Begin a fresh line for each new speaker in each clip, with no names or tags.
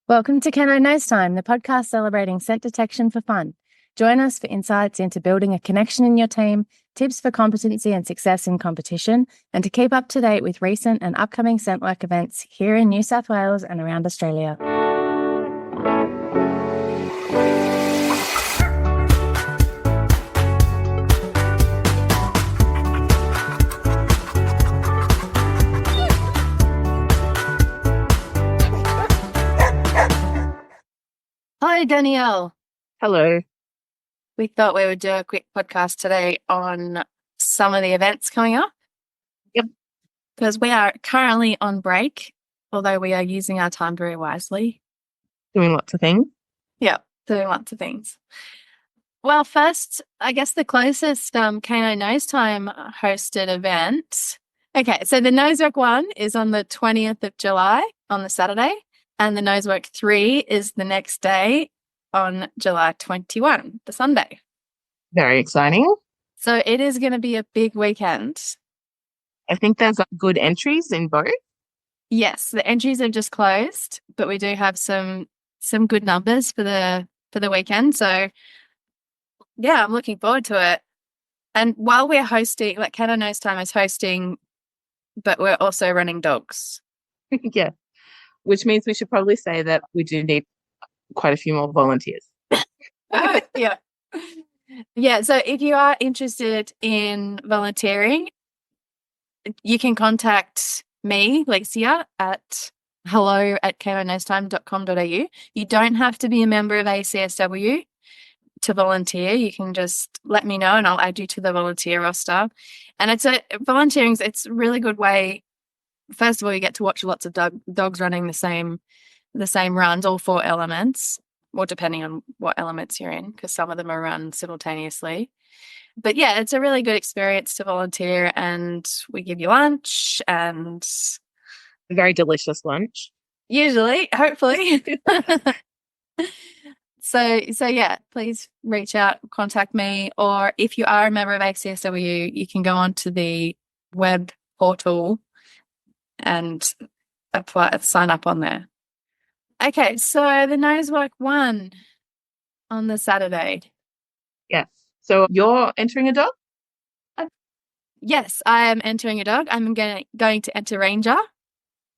Welcome to Canine Nose Time, the podcast celebrating scent detection for fun. Join us for insights into building a connection in your team, tips for competency and success in competition, and to keep up to date with recent and upcoming scent work events here in New South Wales and around Australia. Hi, Danielle.
Hello.
We thought we would do a quick podcast today on some of the events coming up.
Yep.
Because we are currently on break, although we are using our time very wisely.
Doing lots of things.
Yeah, doing lots of things. Well, first, I guess the closest Canine Nose Time hosted event. Okay, so the Nosework 1 is on the 20th of July on the Saturday, and the Nosework 3 is the next day on July 21, the Sunday.
Very exciting.
So it is going to be a big weekend.
I think there's good entries in both.
Yes, the entries have just closed, but we do have some good numbers for the weekend. So yeah, I'm looking forward to it. And while we're hosting, like Canine Nose Time is hosting, but we're also running dogs.
Yeah. Which means we should probably say that we do need quite a few more volunteers.
Yeah. Yeah. So if you are interested in volunteering, you can contact me, Lexia, at hello@canonostime.com.au. You don't have to be a member of ACSW to volunteer. You can just let me know and I'll add you to the volunteer roster. And it's a really good way. First of all, you get to watch lots of dogs running the same runs, all 4 elements, or depending on what elements you're in, because some of them are run simultaneously. But yeah, it's a really good experience to volunteer, and we give you lunch and
A very delicious lunch.
usually, hopefully. So yeah, please reach out, contact me, or if you are a member of ACSW, you can go onto the web portal and sign up on there. Okay, so the Nosework 1 on the Saturday.
Yes. So you're entering a dog?
Yes, I am entering a dog. I'm going to enter Ranger,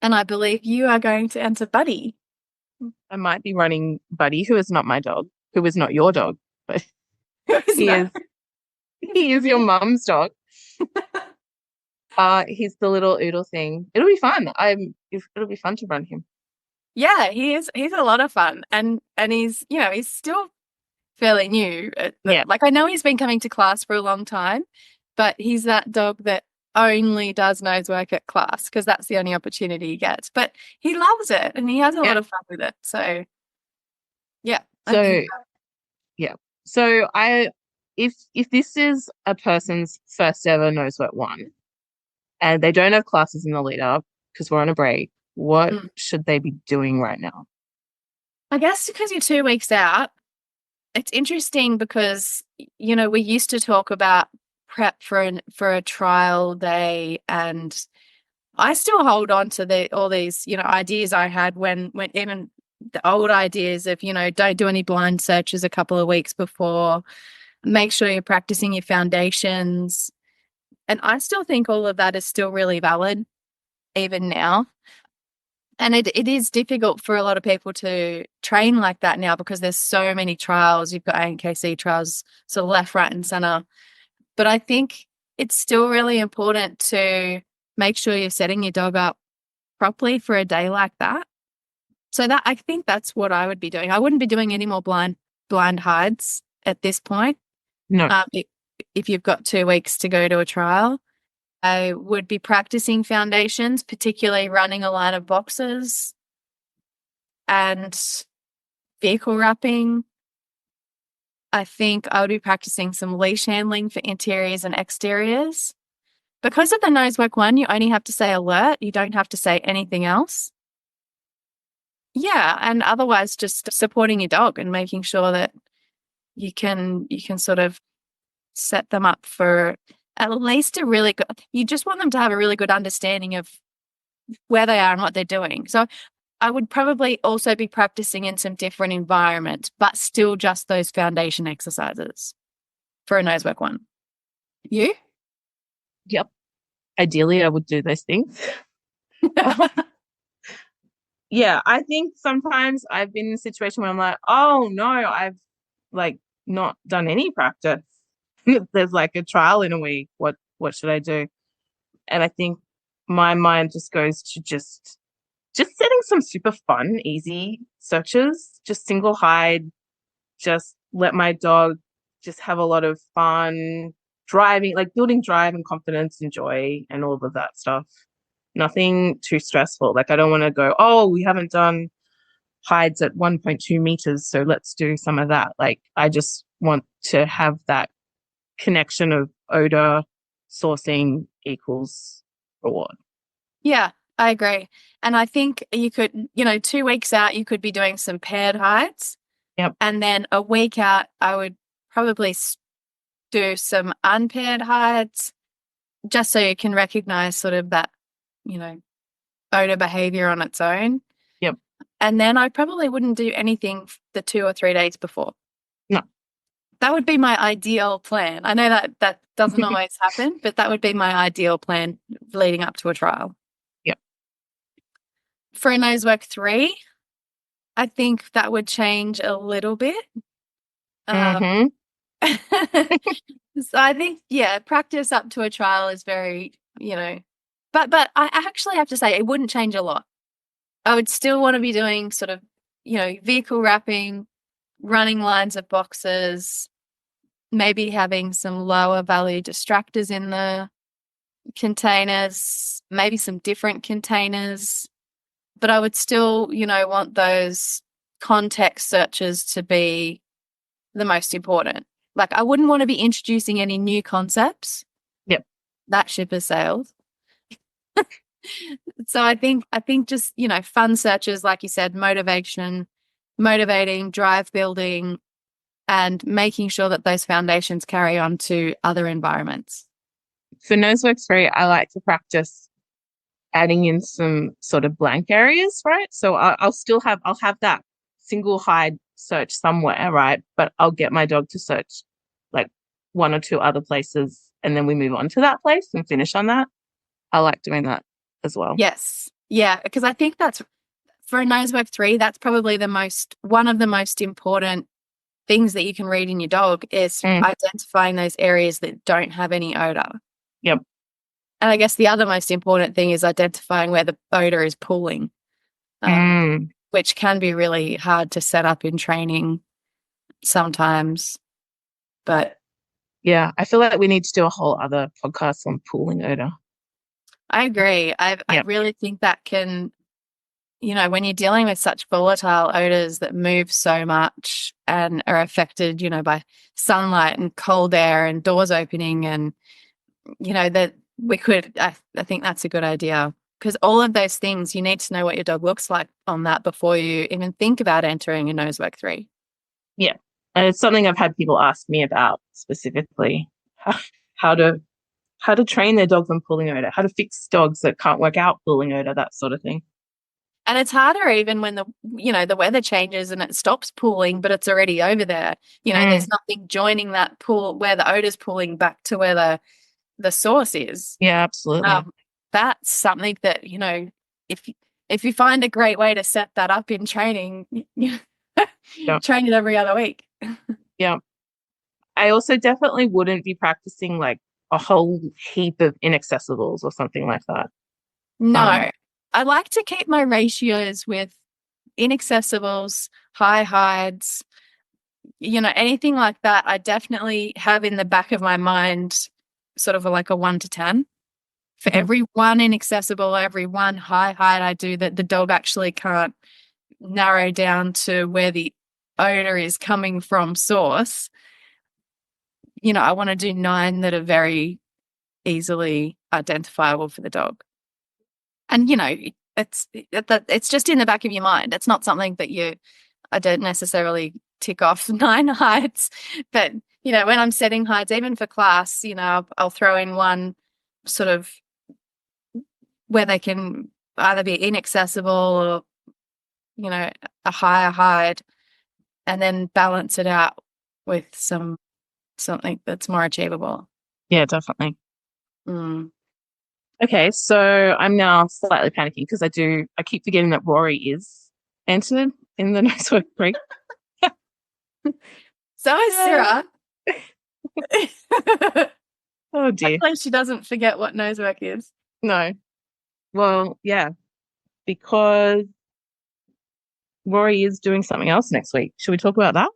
and I believe you are going to enter Buddy.
I might be running Buddy, who is not my dog, who is not your dog, but he is your mum's dog. He's the little oodle thing. It'll be fun. It'll be fun to run him.
Yeah, he's a lot of fun, and he's still fairly new. Like I know he's been coming to class for a long time, but he's that dog that only does nose work at class because that's the only opportunity he gets. But he loves it and he has a lot of fun with it. So yeah.
So if this is a person's first ever Nosework 1 and they don't have classes in the lead up because we're on a break, what should they be doing right now?
I guess because you're 2 weeks out, it's interesting because, we used to talk about prep for a trial day, and I still hold on to all these, ideas I had when even the old ideas of, don't do any blind searches a couple of weeks before, make sure you're practicing your foundations. And I still think all of that is still really valid even now. And it is difficult for a lot of people to train like that now because there's so many trials. You've got ANKC trials, sort of left, right, and center. But I think it's still really important to make sure you're setting your dog up properly for a day like that. So I think that's what I would be doing. I wouldn't be doing any more blind hides at this point.
No.
If you've got 2 weeks to go to a trial, I would be practicing foundations, particularly running a line of boxes and vehicle wrapping. I think I would be practicing some leash handling for interiors and exteriors. Because of the Nosework 1, you only have to say alert. You don't have to say anything else. Yeah, and otherwise just supporting your dog and making sure that you can sort of set them up for at least you just want them to have a really good understanding of where they are and what they're doing. So I would probably also be practicing in some different environments, but still just those foundation exercises for a nosework one. You?
Yep. Ideally, I would do those things. Yeah, I think sometimes I've been in a situation where I'm like, oh no, I've like not done any practice. There's like a trial in a week. What should I do? And I think my mind just goes to just setting some super fun, easy searches, just single hide, just let my dog just have a lot of fun driving, like building drive and confidence and joy and all of that stuff. Nothing too stressful. Like I don't want to go, oh, we haven't done hides at 1.2 meters, so let's do some of that. Like I just want to have that connection of odor sourcing equals reward.
Yeah, I agree. And I think you could, 2 weeks out, you could be doing some paired hides.
Yep.
And then a week out, I would probably do some unpaired hides just so you can recognize sort of that, you know, odor behavior on its own.
Yep.
And then I probably wouldn't do anything the 2 or 3 days before.
No.
That would be my ideal plan. I know that that doesn't always happen, but that would be my ideal plan leading up to a trial.
Yep.
For a Nosework 3, I think that would change a little bit.
Mm-hmm.
So I think, yeah, practice up to a trial is very, but I actually have to say it wouldn't change a lot. I would still want to be doing sort of, vehicle wrapping, running lines of boxes, maybe having some lower value distractors in the containers, maybe some different containers, but I would still, want those context searches to be the most important. Like I wouldn't want to be introducing any new concepts.
Yep.
That ship has sailed. So I think just, fun searches, like you said, motivating, drive building, and making sure that those foundations carry on to other environments.
For Nosework 3, I like to practice adding in some sort of blank areas, right? So I'll have that single hide search somewhere, right? But I'll get my dog to search like one or two other places and then we move on to that place and finish on that. I like doing that as well.
Yes. Yeah, because I think that's for a Nosework 3, that's probably one of the most important things that you can read in your dog is identifying those areas that don't have any odor.
Yep.
And I guess the other most important thing is identifying where the odor is pooling, which can be really hard to set up in training sometimes. But
yeah, I feel like we need to do a whole other podcast on pooling odor.
I agree. I really think that can, when you're dealing with such volatile odors that move so much and are affected, by sunlight and cold air and doors opening and, that we could, I think that's a good idea because all of those things, you need to know what your dog looks like on that before you even think about entering a Nosework 3.
Yeah. And it's something I've had people ask me about specifically how to train their dogs on pooling odor, how to fix dogs that can't work out pooling odor, that sort of thing.
And it's harder even when the weather changes and it stops pooling, but it's already over there. There's nothing joining that pool where the odor's pooling back to where the source is.
Yeah, absolutely.
That's something that, if you find a great way to set that up in training, train it every other week.
Yeah. I also definitely wouldn't be practicing like a whole heap of inaccessibles or something like that.
No, I like to keep my ratios with inaccessibles, high hides, anything like that. I definitely have in the back of my mind sort of like a 1 to 10. For every one inaccessible, every one high hide I do that the dog actually can't narrow down to where the odor is coming from source, I want to do 9 that are very easily identifiable for the dog. And, it's just in the back of your mind. It's not something that I don't necessarily tick off 9 hides, but, when I'm setting hides, even for class, I'll throw in one sort of where they can either be inaccessible or a higher hide and then balance it out with something that's more achievable.
Yeah, definitely.
Mm.
Okay, so I'm now slightly panicking because I keep forgetting that Rory is entered in the Nosework break.
So is Sarah.
Oh dear.
Hopefully she doesn't forget what nosework is.
No. Well, yeah, because Rory is doing something else next week. Should we talk about that?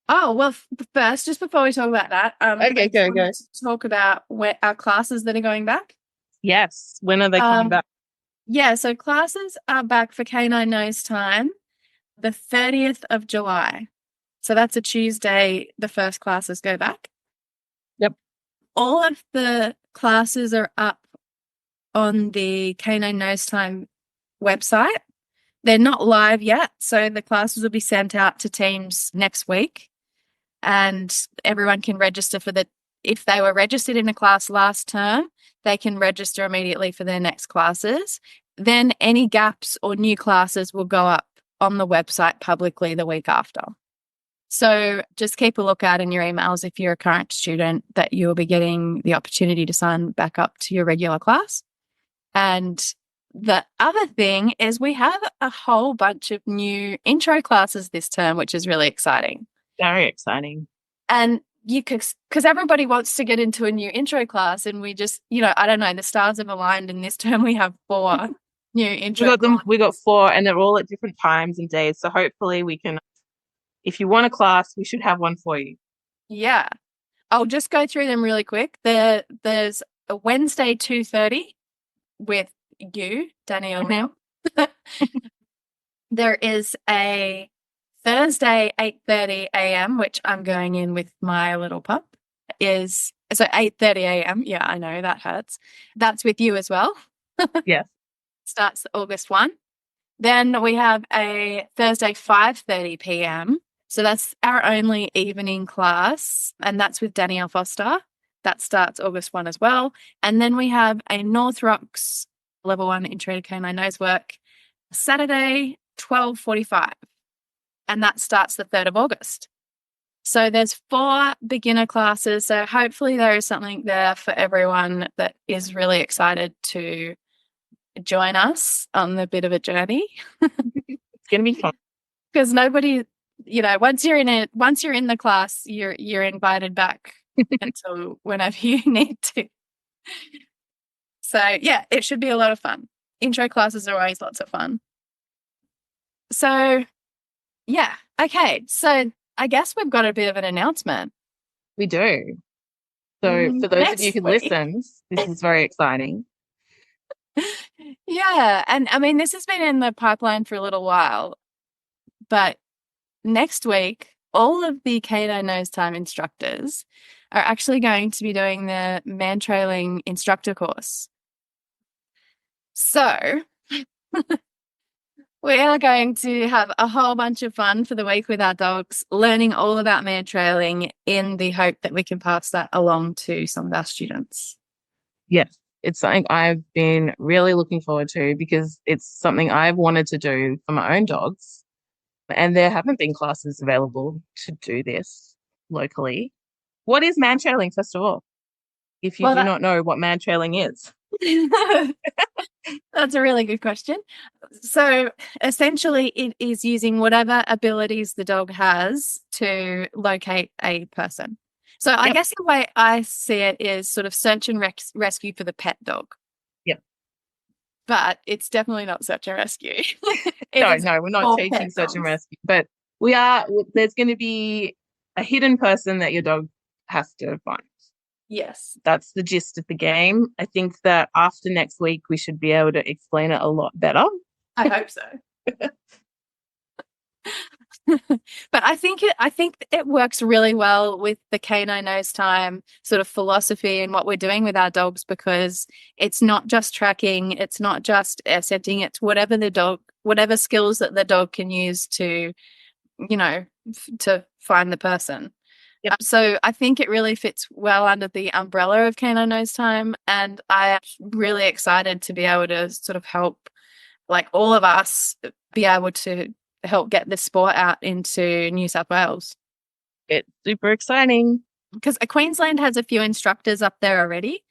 Oh, well, first, just before we talk about that, I
Okay,
just
go, go.
wanted to talk about where our classes that are going back.
Yes. When are they coming
Um,
back?
yeah, so classes are back for canine nose time the 30th of July. So that's a Tuesday, the first classes go back.
Yep.
All of the classes are up on the Canine Nose Time website. They're not live yet, so the classes will be sent out to teams next week, and everyone can register if they were registered in a class last term, they can register immediately for their next classes. Then any gaps or new classes will go up on the website publicly the week after. So just keep a lookout in your emails if you're a current student that you'll be getting the opportunity to sign back up to your regular class. And the other thing is we have a whole bunch of new intro classes this term, which is really exciting.
Very exciting.
And you could, because everybody wants to get into a new intro class, and we just, I don't know, the stars have aligned, and this term we have 4 new intro classes.
We got 4 and they're all at different times and days. So hopefully we can, if you want a class, we should have one for you.
Yeah. I'll just go through them really quick. There's a Wednesday 2:30 with you, Danielle now. There is a Thursday 8:30 a.m., which I'm going in with my little pup. Is so 8:30 a.m. Yeah, I know that hurts. That's with you as well.
Yes.
Starts August 1. Then we have a Thursday 5:30 p.m. So that's our only evening class, and that's with Danielle Foster. That starts August 1 as well. And then we have a North Rocks Level 1 Intro to Canine Nosework Saturday 12:45, and that starts the 3rd of August. So there's 4 beginner classes. So hopefully there is something there for everyone that is really excited to join us on the bit of a journey.
It's going to be fun.
Because nobody, once you're in the class, you're invited back until whenever you need to. So yeah, it should be a lot of fun. Intro classes are always lots of fun. So yeah, okay. So I guess we've got a bit of an announcement.
We do. So for those of you who listen, this is very exciting.
Yeah, and I mean, this has been in the pipeline for a little while, but next week, all of the Canine Nose Time instructors are actually going to be doing the man trailing instructor course. So we are going to have a whole bunch of fun for the week with our dogs, learning all about man trailing in the hope that we can pass that along to some of our students.
Yes, it's something I've been really looking forward to because it's something I've wanted to do for my own dogs. And there haven't been classes available to do this locally. What is man trailing, first of all? If you do not know what man trailing is.
That's a really good question. So essentially, it is using whatever abilities the dog has to locate a person. So I guess the way I see it is sort of search and rescue for the pet dog.
Yep.
But it's definitely not search and rescue.
No, we're not teaching search and rescue. But there's going to be a hidden person that your dog has to find.
Yes.
That's the gist of the game. I think that after next week, we should be able to explain it a lot better.
I hope so. But I think it works really well with the canine nose time sort of philosophy and what we're doing with our dogs, because it's not just tracking, it's not just setting, it's whatever skills that the dog can use to, to find the person.
Yep.
So I think it really fits well under the umbrella of canine nose time, and I'm really excited to be able to sort of help like all of us be able to help get the sport out into New South Wales.
It's super exciting.
Because Queensland has a few instructors up there already,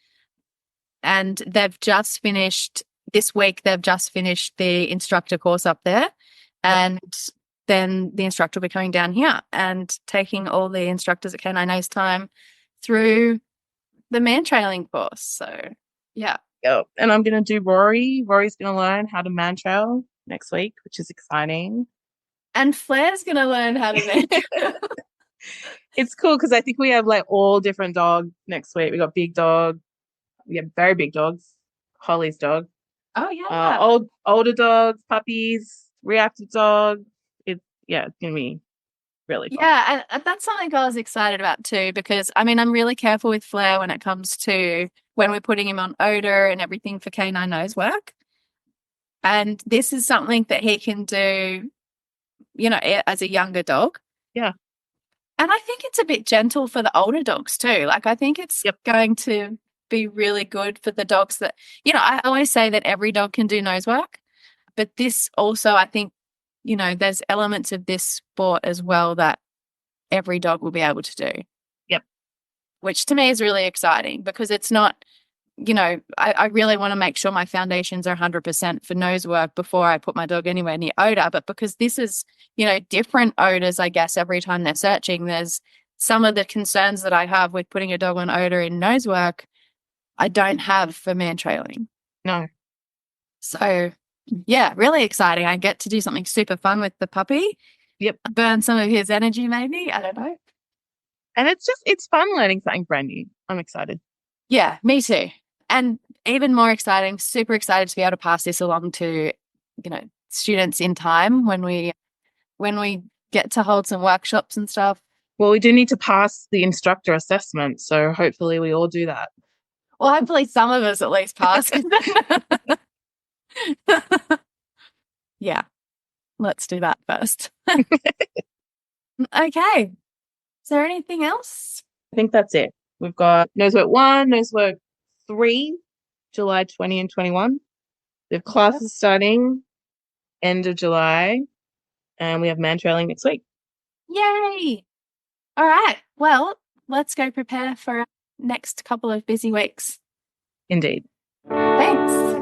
and they've just finished this week, they've just finished the instructor course up there.
Yep.
And then the instructor will be coming down here and taking all the instructors at Canine Nose Time through the man trailing course. So, yeah.
Yep. And I'm going to do Rory. Rory's going to learn how to man trail next week, which is exciting.
And Flair's going to learn how to man trail.
It's cool because I think we have like all different dogs next week. We got big dog. We have very big dogs. Holly's dog.
Oh, yeah.
Older dogs, puppies, reactive dog. It's gonna be really fun.
Yeah, and that's something I was excited about too, because I mean, I'm really careful with Flair when it comes to when we're putting him on odor and everything for canine Nosework. And this is something that he can do, as a younger dog.
Yeah.
And I think it's a bit gentle for the older dogs too. Like, I think it's going to be really good for the dogs that, I always say that every dog can do Nosework, but this also, I think, there's elements of this sport as well that every dog will be able to do.
Yep.
Which to me is really exciting because it's not, I really want to make sure my foundations are 100% for Nosework before I put my dog anywhere near odor. But because this is, different odors, I guess, every time they're searching, there's some of the concerns that I have with putting a dog on odor in Nosework, I don't have for man trailing.
No.
So, yeah, really exciting. I get to do something super fun with the puppy.
Yep.
Burn some of his energy, maybe. I don't know.
And it's fun learning something brand new. I'm excited.
Yeah, me too. And even more exciting, super excited to be able to pass this along to, students in time when we get to hold some workshops and stuff.
Well, we do need to pass the instructor assessment, so hopefully we all do that.
Well, hopefully some of us at least pass. Yeah, let's do that first. Okay. Is there anything else?
I think that's it. We've got Nosework 1, Nosework 3, July 20 and 21. We have classes starting end of July, and we have man trailing next week.
Yay! All right. Well, let's go prepare for our next couple of busy weeks.
Indeed.
Thanks.